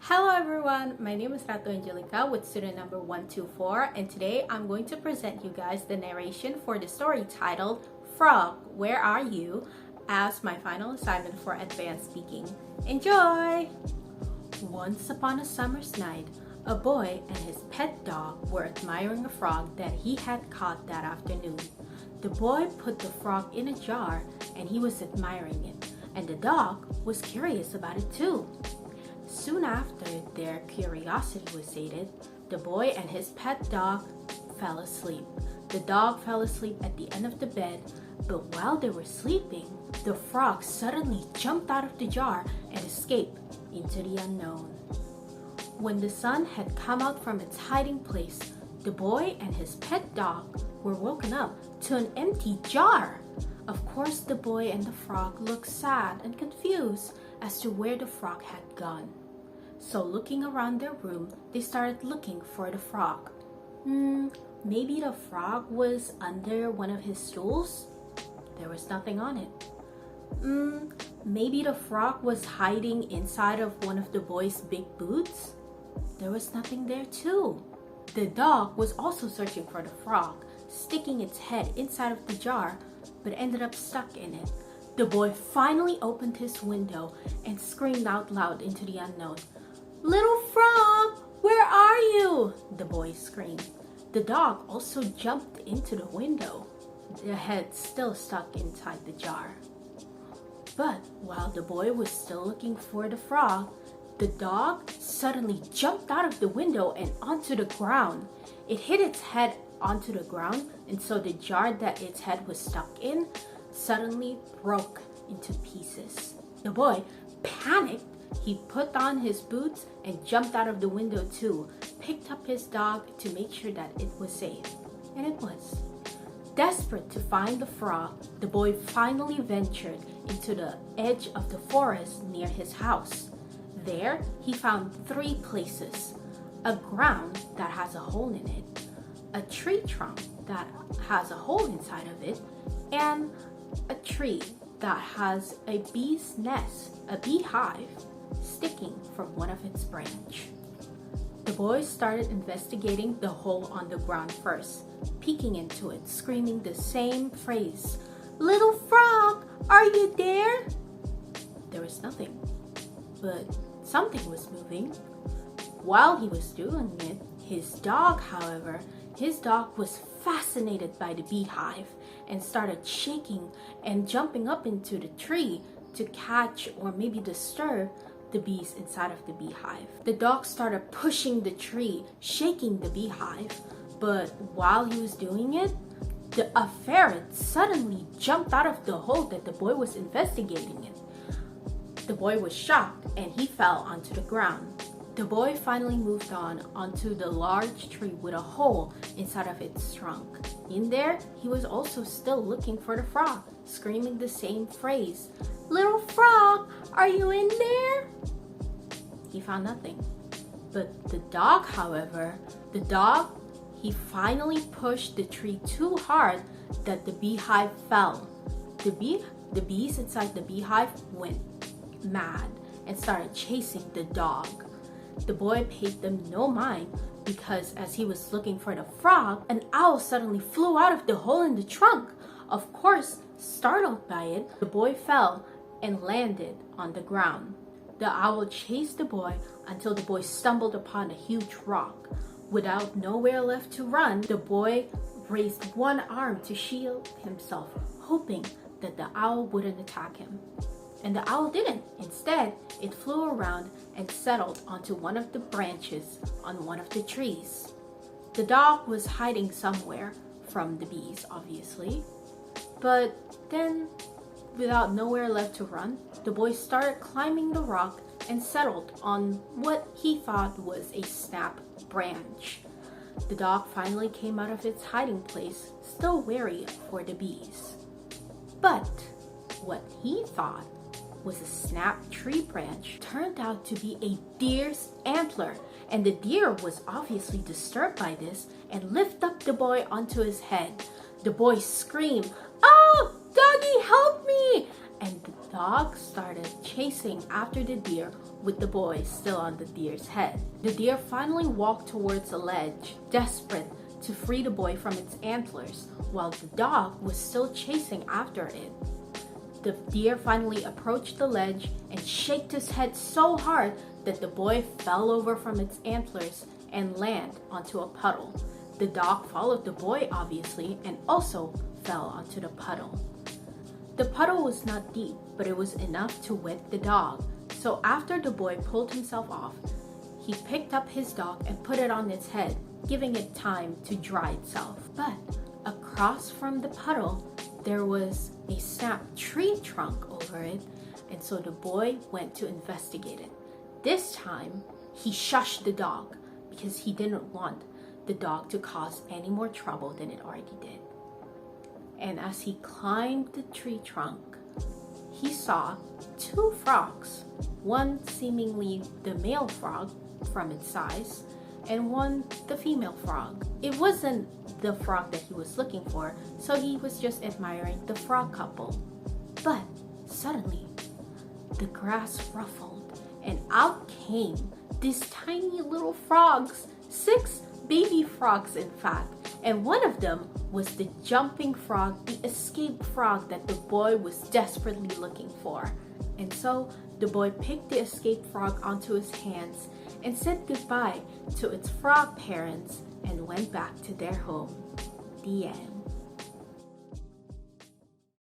Hello everyone, my name is Ratu Angelica with student number 124, and today I'm going to present you guys the narration for the story titled Frog, Where Are You? As my final assignment for advanced speaking. Enjoy! Once upon a summer's night, a boy and his pet dog were admiring a frog that he had caught that afternoon. The boy put the frog in a jar and he was admiring it, and the dog was curious about it too. Soon after their curiosity was sated, the boy and his pet dog fell asleep. The dog fell asleep at the end of the bed, but while they were sleeping, the frog suddenly jumped out of the jar and escaped into the unknown. When the sun had come out from its hiding place, the boy and his pet dog were woken up to an empty jar. Of course, the boy and the frog looked sad and confused as to where the frog had gone. So looking around their room, they started looking for the frog. Maybe the frog was under one of his stools? There was nothing on it. Maybe the frog was hiding inside of one of the boy's big boots? There was nothing there too. The dog was also searching for the frog, sticking its head inside of the jar, but ended up stuck in it. The boy finally opened his window and screamed out loud into the unknown. "Little frog, where are you?" the boy screamed. The dog also jumped into the window, the head still stuck inside the jar. But while the boy was still looking for the frog, the dog suddenly jumped out of the window and onto the ground. It hit its head onto the ground, and so the jar that its head was stuck in suddenly broke into pieces. The boy panicked. He put on his boots and jumped out of the window too, picked up his dog to make sure that it was safe. And it was. Desperate to find the frog, the boy finally ventured into the edge of the forest near his house. There, he found 3 places: a ground that has a hole in it, a tree trunk that has a hole inside of it, and a tree that has a bee's nest, a beehive, sticking from one of its branch. The boy started investigating the hole on the ground first, peeking into it, screaming the same phrase, "Little frog, are you there?" There was nothing, but something was moving. While he was doing it, his dog was fascinated by the beehive and started shaking and jumping up into the tree to catch or maybe disturb the bees inside of the beehive. The dog started pushing the tree, shaking the beehive, but while he was doing it, a ferret suddenly jumped out of the hole that the boy was investigating in. The boy was shocked and he fell onto the ground. The boy finally moved onto the large tree with a hole inside of its trunk. In there, he was also still looking for the frog, screaming the same phrase, "Little frog, are you in there?" He found nothing. But the dog, he finally pushed the tree too hard that the beehive fell. The bees inside the beehive went mad and started chasing the dog. The boy paid them no mind because as he was looking for the frog, an owl suddenly flew out of the hole in the trunk. Of course, startled by it, the boy fell and landed on the ground. The owl chased the boy until the boy stumbled upon a huge rock. Without nowhere left to run, the boy raised one arm to shield himself, hoping that the owl wouldn't attack him. And the owl didn't. Instead, it flew around and settled onto one of the branches on one of the trees. The dog was hiding somewhere from the bees, obviously. But then, without nowhere left to run, the boy started climbing the rock and settled on what he thought was a snap branch. The dog finally came out of its hiding place, still wary for the bees. But what he thought was a snap tree branch turned out to be a deer's antler, and the deer was obviously disturbed by this and lifted up the boy onto his head. The boy screamed, "Oh, doggy, help me!" And dog started chasing after the deer with the boy still on the deer's head. The deer finally walked towards a ledge, desperate to free the boy from its antlers, while the dog was still chasing after it. The deer finally approached the ledge and shook his head so hard that the boy fell over from its antlers and landed onto a puddle. The dog followed the boy, obviously, and also fell onto the puddle. The puddle was not deep, but it was enough to wet the dog. So after the boy pulled himself off, he picked up his dog and put it on its head, giving it time to dry itself. But across from the puddle, there was a snapped tree trunk over it, and so the boy went to investigate it. This time, he shushed the dog because he didn't want the dog to cause any more trouble than it already did. And as he climbed the tree trunk, he saw two frogs, one seemingly the male frog from its size, and one the female frog. It wasn't the frog that he was looking for, so he was just admiring the frog couple. But suddenly, the grass ruffled, and out came these tiny little frogs, 6 baby frogs in fact, and one of them was the jumping frog, the escaped frog that the boy was desperately looking for. And so the boy picked the escaped frog onto his hands and said goodbye to its frog parents and went back to their home. The end.